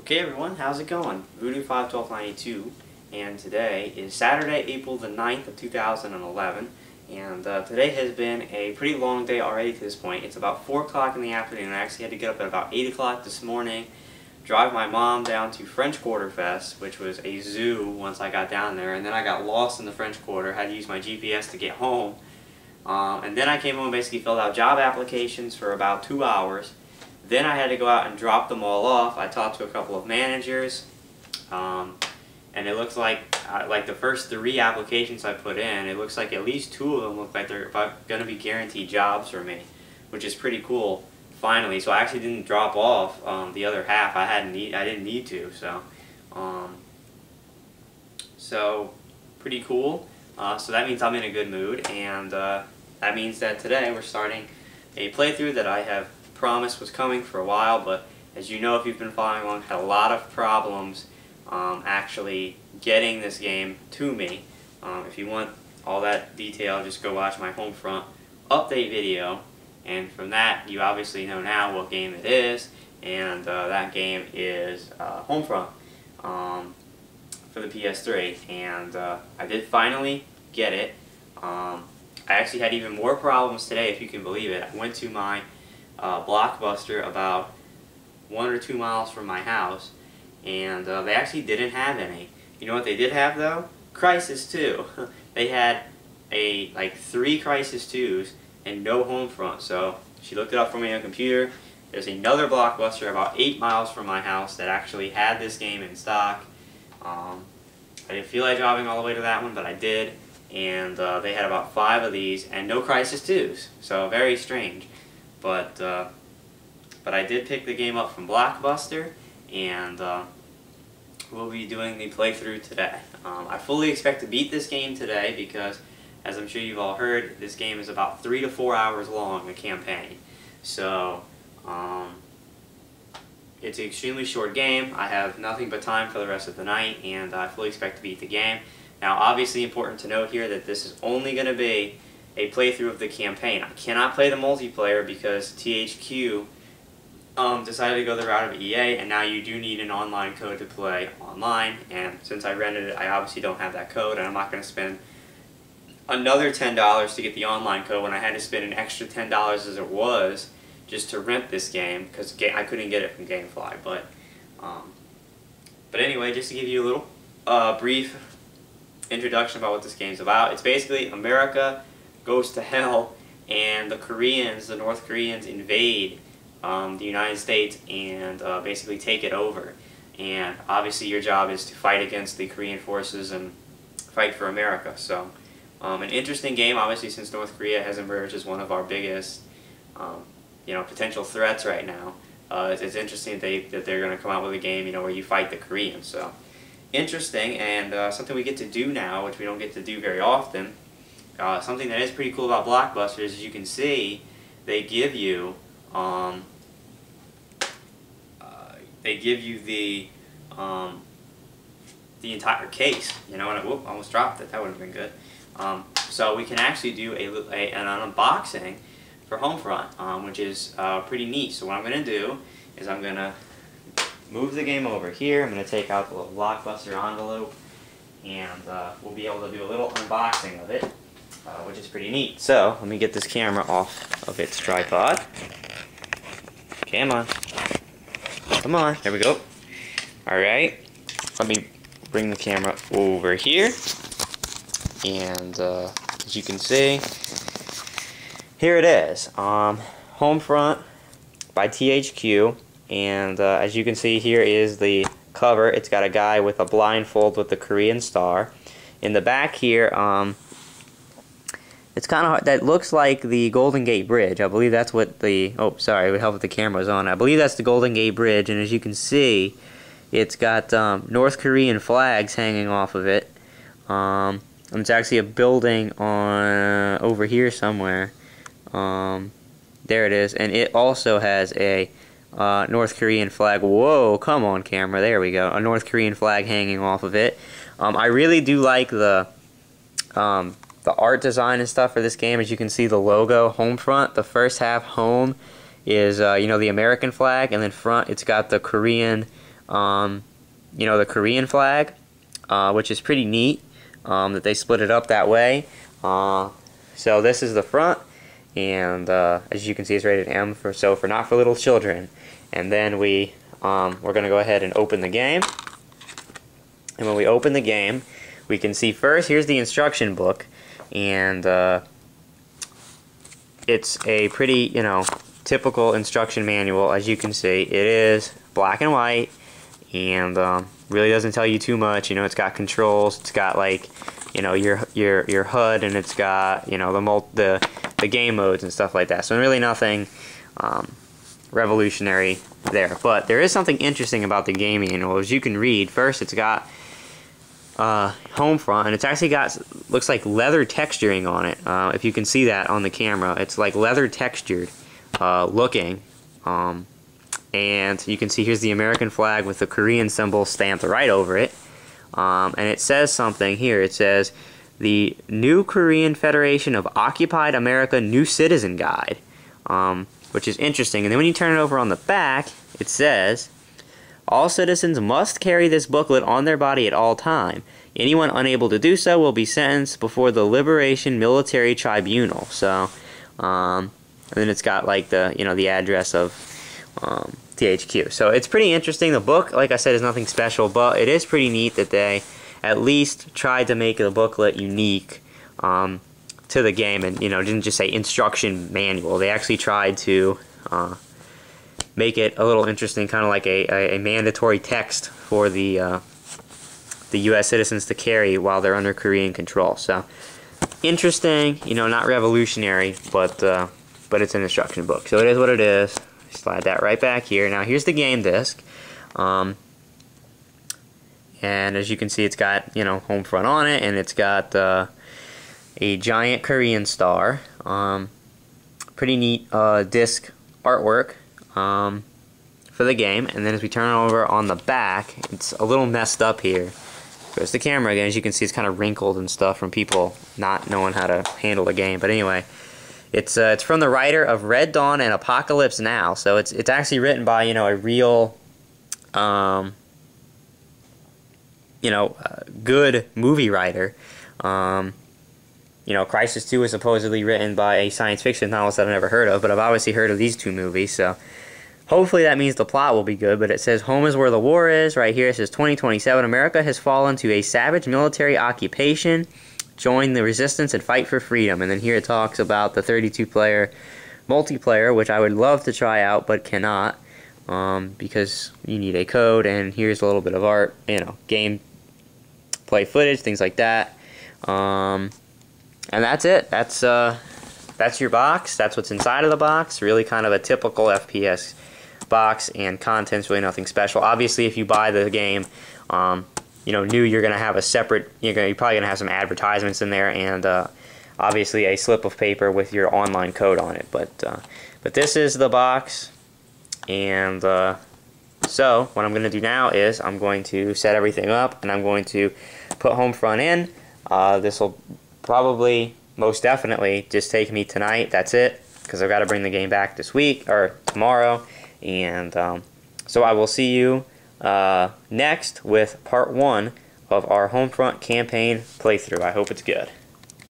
Okay everyone, how's it going? Voodoo51292, and today is Saturday, April the 9th of 2011, and today has been a pretty long day already to this point. It's about 4 o'clock in the afternoon. I actually had to get up at about 8 o'clock this morning, drive my mom down to French Quarter Fest, which was a zoo once I got down there, and then I got lost in the French Quarter, had to use my GPS to get home, and then I came home and basically filled out job applications for about 2 hours. Then I had to go out and drop them all off. I talked to a couple of managers, and it looks like the first 3 applications I put in, it looks like at least 2 of them look like they're going to be guaranteed jobs for me, which is pretty cool. Finally, so I actually didn't drop off the other half. I didn't need to. So pretty cool. So that means I'm in a good mood, and that means that today we're starting a playthrough that I have promised was coming for a while, but as you know, if you've been following along, had a lot of problems actually getting this game to me. If you want all that detail, just go watch my Homefront update video, and from that you obviously know now what game it is, and that game is Homefront for the PS3, and I did finally get it. I actually had even more problems today, if you can believe it. I went to my Blockbuster about 1 or 2 miles from my house, and they actually didn't have any. You know what they did have though? Crysis 2. They had like 3 Crysis 2s and no Homefront. So she looked it up for me on a computer. There's another Blockbuster about 8 miles from my house that actually had this game in stock. I didn't feel like driving all the way to that one, but I did, and they had about 5 of these and no Crysis 2s. So very strange. But I did pick the game up from Blockbuster, and we'll be doing the playthrough today. I fully expect to beat this game today because, as I'm sure you've all heard, this game is about 3 to 4 hours long, the campaign. So it's an extremely short game. I have nothing but time for the rest of the night, and I fully expect to beat the game. Now, obviously important to note here that this is only going to be a playthrough of the campaign. I cannot play the multiplayer because THQ decided to go the route of EA, and now you do need an online code to play online, and since I rented it, I obviously don't have that code, and I'm not going to spend another $10 to get the online code when I had to spend an extra $10 as it was just to rent this game, because I couldn't get it from GameFly. But anyway, just to give you a little brief introduction about what this game's about, it's basically America goes to hell, and the North Koreans invade the United States and basically take it over. And obviously your job is to fight against the Korean forces and fight for America. So an interesting game, obviously, since North Korea has emerged as one of our biggest potential threats right now. It's interesting that they're going to come out with a game where you fight the Koreans. So interesting, and something we get to do now, which we don't get to do very often. Something that is pretty cool about Blockbuster is, as you can see, they give you the entire case. You know, and whoop, almost dropped it. That would have been good. So we can actually do an unboxing for Homefront, which is pretty neat. So what I'm going to do is I'm going to move the game over here. I'm going to take out the little Blockbuster envelope, and we'll be able to do a little unboxing of it. Which is pretty neat. So, let me get this camera off of its tripod. Come on. Come on. There we go. Alright. Let me bring the camera over here. And, as you can see, here it is. Homefront by THQ. And, as you can see, here is the cover. It's got a guy with a blindfold with the Korean star. In the back here, it's kind of hard. That looks like the Golden Gate Bridge. I believe that's what the... Oh, sorry. It would help if the camera was on. I believe that's the Golden Gate Bridge. And as you can see, it's got North Korean flags hanging off of it. And it's actually a building on over here somewhere. There it is. And it also has a North Korean flag. Whoa, come on, camera. There we go. A North Korean flag hanging off of it. I really do like the art design and stuff for this game. As you can see, the logo, Homefront, the first half, home, is the American flag, and then front it's got the Korean you know, the Korean flag, which is pretty neat that they split it up that way. So this is the front, and as you can see, it's rated M for not for little children. And then we're gonna go ahead and open the game. And when we open the game, we can see first, here's the instruction book, and it's a pretty, you know, typical instruction manual. As you can see, it is black and white, and really doesn't tell you too much. You know, it's got controls, it's got, like, you know, your HUD, and it's got, you know, the game modes and stuff like that. So really nothing revolutionary there. But there is something interesting about the game manual. As you can read, first it's got Homefront, and it's actually got, looks like leather texturing on it. If you can see that on the camera, it's like leather textured looking. And you can see here's the American flag with the Korean symbol stamped right over it. And it says something here. It says, the New Korean Federation of Occupied America New Citizen Guide, which is interesting. And then when you turn it over on the back, it says, all citizens must carry this booklet on their body at all time. Anyone unable to do so will be sentenced before the Liberation Military Tribunal. So, and then it's got, like, the, you know, the address of THQ. So it's pretty interesting. The book, like I said, is nothing special, but it is pretty neat that they at least tried to make the booklet unique to the game, and, you know, didn't just say instruction manual. They actually tried to make it a little interesting, kind of like a mandatory text for the U.S. citizens to carry while they're under Korean control. So interesting, you know, not revolutionary, but it's an instruction book. So it is what it is. Slide that right back here. Now here's the game disc, and as you can see, it's got, you know, Homefront on it, and it's got a giant Korean star. Pretty neat disc artwork for the game. And then as we turn it over on the back, it's a little messed up here. There's the camera again. As you can see, it's kind of wrinkled and stuff from people not knowing how to handle the game. But anyway, it's from the writer of Red Dawn and Apocalypse Now. So it's actually written by, you know, a real you know, good movie writer. You know, Crisis 2 is supposedly written by a science fiction novelist that I've never heard of, but I've obviously heard of these two movies, so hopefully that means the plot will be good. But it says, home is where the war is. Right here it says 2027, America has fallen to a savage military occupation. Join the resistance and fight for freedom. And then here it talks about the 32-player multiplayer, which I would love to try out, but cannot, because you need a code. And here's a little bit of art, you know, game play footage, things like that. And that's it. That's your box. That's what's inside of the box. Really kind of a typical FPS box, and content's really nothing special. Obviously, if you buy the game, you know, new, you're gonna have a separate. You're probably gonna have some advertisements in there, and obviously a slip of paper with your online code on it. But this is the box, and so what I'm gonna do now is I'm going to set everything up, and I'm going to put Homefront in. This will probably, most definitely, just take me tonight. That's it, because I've got to bring the game back this week or tomorrow. And so I will see you next with part 1 of our Homefront campaign playthrough. I hope it's good.